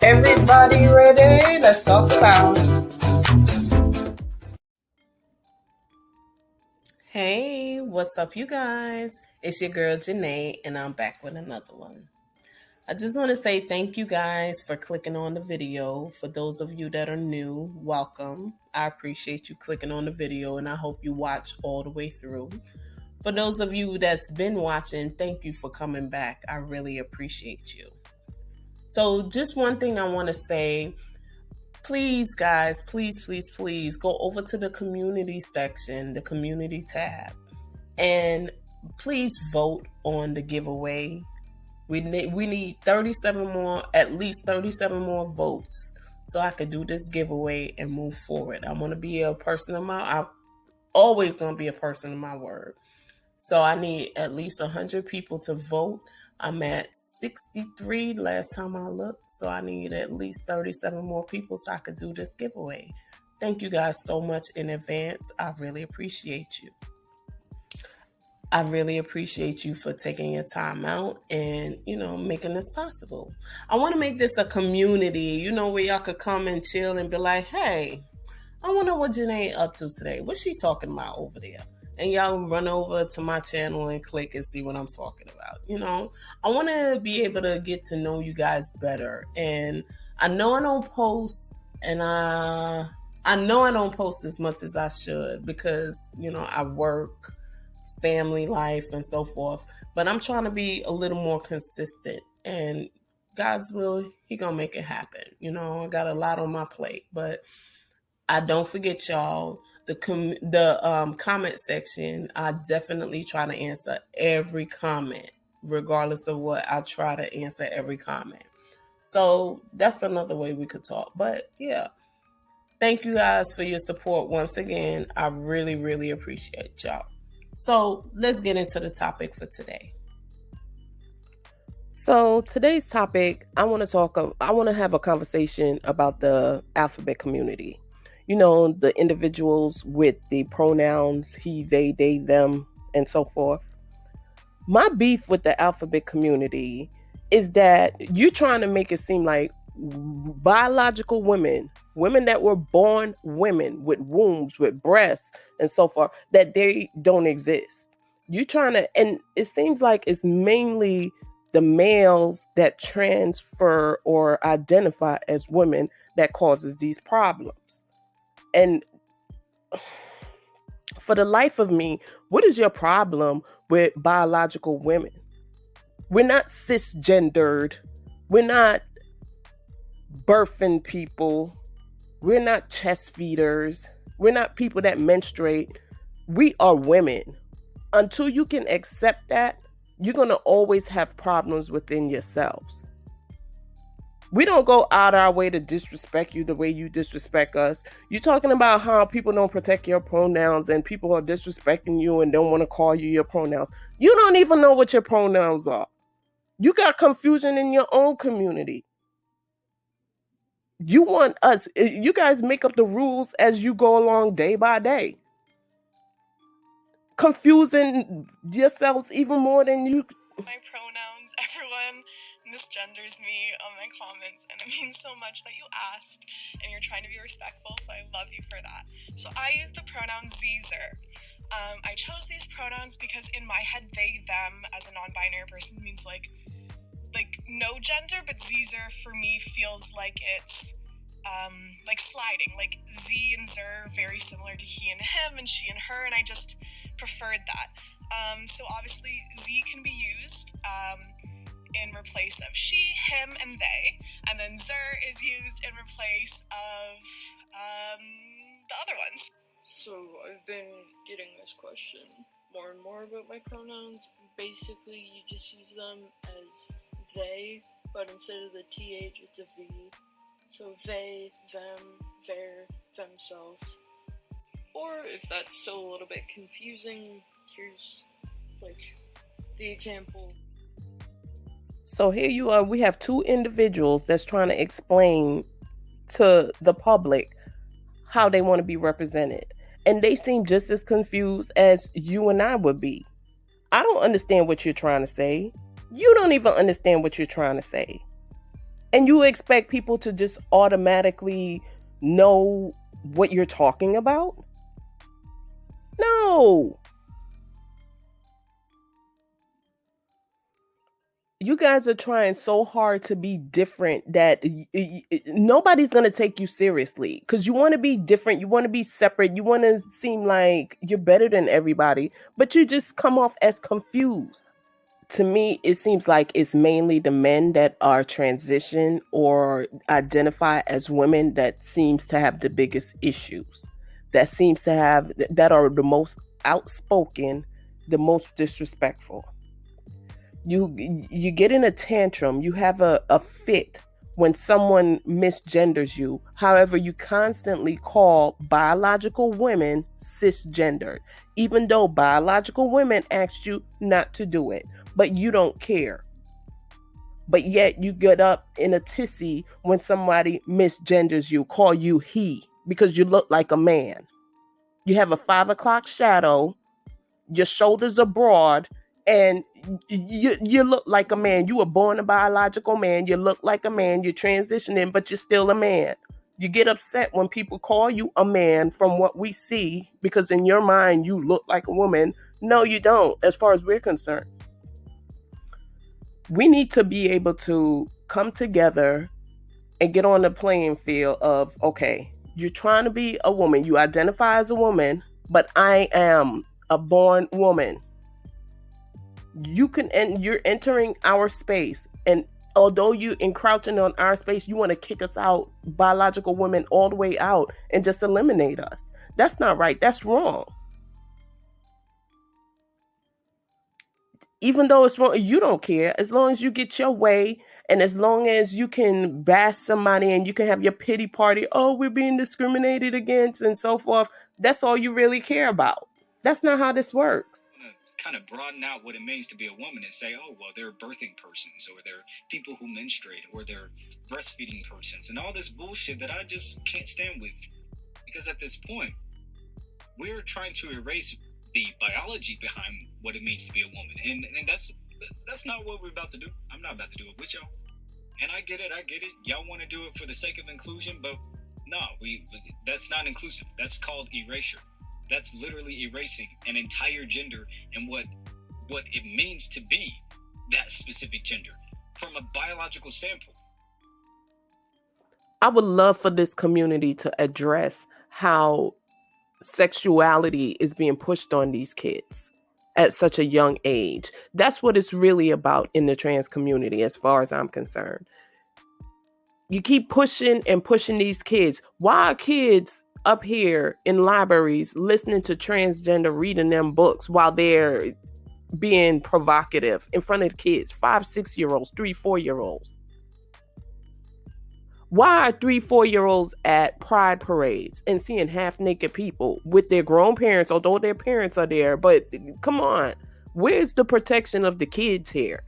Everybody ready? Let's talk about it. Hey, what's up, you guys? It's your girl Janae, and I'm back with another one. I just want to say thank you guys for clicking on the video. For those of you that are new, welcome. I appreciate you clicking on the video, and I hope you watch all the way through. For those of you that's been watching, thank you for coming back. I really appreciate you. So just one thing I want to say, please guys, please go over to the community section, the community tab, and please vote on the giveaway. We need 37 more, at least 37 more votes so I could do this giveaway and move forward. I want to be a person of I'm always going to be a person of my word. So I need at least 100 people to vote. I'm at 63 last time I looked, so I need at least 37 more people so I could do this giveaway. Thank you guys so much in advance. I really appreciate you. I really appreciate you for taking your time out and, making this possible. I want to make this a community, where y'all could come and chill and be like, hey, I wonder what Janae up to today. What's she talking about over there? And y'all run over to my channel and click and see what I'm talking about. I want to be able to get to know you guys better. And I know I don't post, and I know I don't post as much as I should because, I work, family life, and so forth. But I'm trying to be a little more consistent. And God's will, He gonna make it happen. I got a lot on my plate, but I don't forget y'all. The comment section, I definitely try to answer every comment, regardless of what. I try to answer every comment. So that's another way we could talk. But yeah, thank you guys for your support once again. I really, really appreciate y'all. So let's get into the topic for today. So today's topic, I want to have a conversation about the alphabet community. The individuals with the pronouns he, they, them, and so forth. My beef with the alphabet community is that you're trying to make it seem like biological women that were born women with wombs, with breasts, and so forth, that they don't exist. You're trying to, and it seems like it's mainly the males that transfer or identify as women that causes these problems. And for the life of me, what is your problem with biological women? We're not cisgendered. We're not birthing people. We're not chest feeders. We're not people that menstruate. We are women. Until you can accept that, you're going to always have problems within yourselves. We don't go out our way to disrespect you the way you disrespect us. You're talking about how people don't protect your pronouns and people are disrespecting you and don't want to call you your pronouns. You don't even know what your pronouns are. You got confusion in your own community. You want us, you guys make up the rules as you go along day by day, confusing yourselves even more than you. My pronouns, everyone misgenders me on my comments, and it means so much that you asked and you're trying to be respectful, so I love you for that. So I use the pronoun Zer. I chose these pronouns because in my head, they, them, as a non-binary person means like no gender, but Zer for me feels like it's like sliding, like Z and Zer, very similar to he and him and she and her, and I just preferred that. So obviously Z can be used in replace of she, him, and they, and then Zer is used in replace of the other ones. So I've been getting this question more and more about my pronouns. Basically, you just use them as they, but instead of the TH, it's a V. So they, them, their, themself. Or if that's still a little bit confusing, here's the example. So here you are, we have two individuals that's trying to explain to the public how they want to be represented. And they seem just as confused as you and I would be. I don't understand what you're trying to say. You don't even understand what you're trying to say. And you expect people to just automatically know what you're talking about? No. You guys are trying so hard to be different that nobody's going to take you seriously because you want to be different. You want to be separate. You want to seem like you're better than everybody, but you just come off as confused. To me, it seems like it's mainly the men that are transition or identify as women that seems to have the biggest issues, that are the most outspoken, the most disrespectful. You get in a tantrum, you have a fit when someone misgenders you. However, you constantly call biological women cisgendered, even though biological women asked you not to do it, but you don't care. But yet you get up in a tizzy when somebody misgenders you, call you he, because you look like a man. You have a 5 o'clock shadow, your shoulders are broad, and you look like a man. You were born a biological man. You look like a man. You're transitioning, but you're still a man. You get upset when people call you a man from what we see, because in your mind, you look like a woman. No, you don't, as far as we're concerned. We need to be able to come together and get on the playing field of, okay, you're trying to be a woman. You identify as a woman, but I am a born woman. You're entering our space, and although you encroaching on our space, you want to kick us out, biological women, all the way out and just eliminate us. That's not right. That's wrong. Even though it's wrong, you don't care. As long as you get your way, and as long as you can bash somebody and you can have your pity party, oh, we're being discriminated against and so forth, that's all you really care about. That's not how this works. Kind of broaden out what it means to be a woman and say, oh, well, they're birthing persons, or they're people who menstruate, or they're breastfeeding persons, and all this bullshit that I just can't stand with. Because at this point, we're trying to erase the biology behind what it means to be a woman, and that's not what we're about to do. I'm not about to do it with y'all. And I get it. Y'all want to do it for the sake of inclusion, but no, that's not inclusive. That's called erasure. That's literally erasing an entire gender and what it means to be that specific gender from a biological standpoint. I would love for this community to address how sexuality is being pushed on these kids at such a young age. That's what it's really about in the trans community, as far as I'm concerned. You keep pushing and pushing these kids. Why are kids up here in libraries listening to transgender, reading them books while they're being provocative in front of the kids, 5-6-year-olds, 3-4-year-olds? Why are 3-4-year-olds at pride parades and seeing half naked people with their grown parents, although their parents are there? But come on, where's the protection of the kids here?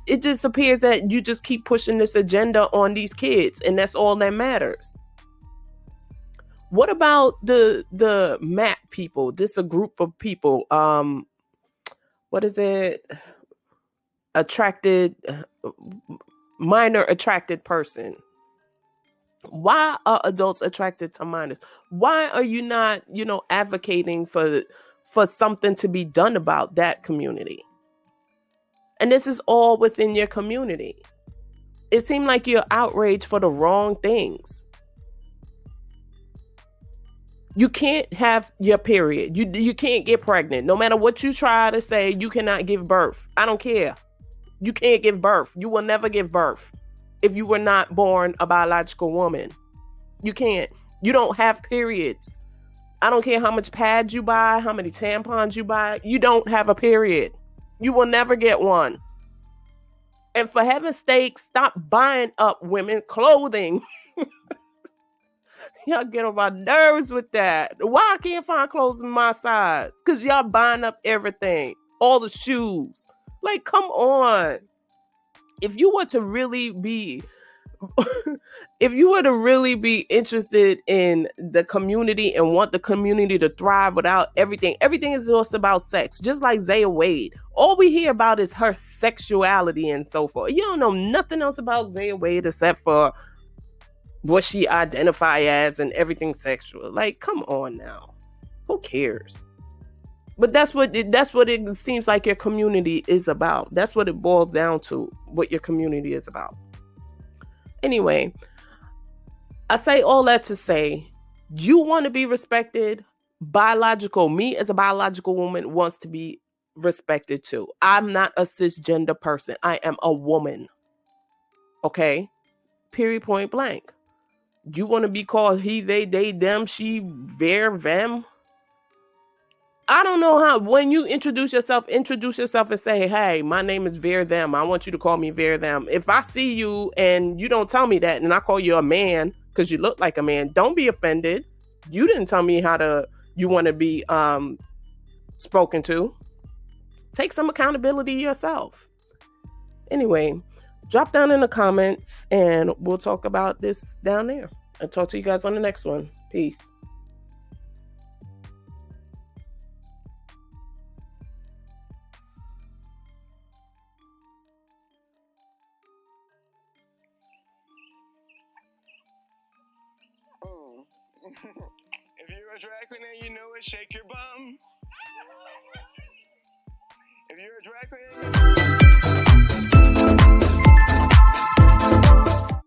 It just appears that you just keep pushing this agenda on these kids, and that's all that matters. What about the MAP people? This is a group of people. What is it? Minor attracted person. Why are adults attracted to minors? Why are you not, advocating for something to be done about that community? And this is all within your community. It seems like you're outraged for the wrong things. You can't have your period. You can't get pregnant. No matter what you try to say, you cannot give birth. I don't care. You can't give birth. You will never give birth if you were not born a biological woman. You can't. You don't have periods. I don't care how much pads you buy, how many tampons you buy. You don't have a period. You will never get one. And for heaven's sake, stop buying up women clothing. Y'all get on my nerves with that. Why I can't find clothes in my size? Because y'all buying up everything. All the shoes. Like, come on. If you were to really be... if you were to really be interested in the community and want the community to thrive without everything is just about sex. Just like Zaya Wade. All we hear about is her sexuality and so forth. You don't know nothing else about Zaya Wade except for what she identify as and everything sexual. Like, come on now. Who cares? But that's what it seems like your community is about. That's what it boils down to, what your community is about. Anyway, I say all that to say, you want to be respected. Me as a biological woman wants to be respected too. I'm not a cisgender person. I am a woman. Okay? Period, point blank. You want to be called he, they, them, she, ver, them? I don't know how. When you introduce yourself and say, hey, my name is Ver Them. I want you to call me Ver Them. If I see you and you don't tell me that and I call you a man because you look like a man, don't be offended. You didn't tell me you want to be spoken to. Take some accountability yourself. Anyway, drop down in the comments and we'll talk about this down there. I'll talk to you guys on the next one. Peace. If you're a drag queen and you know it, shake your bum. If you're a drag queen and you know it,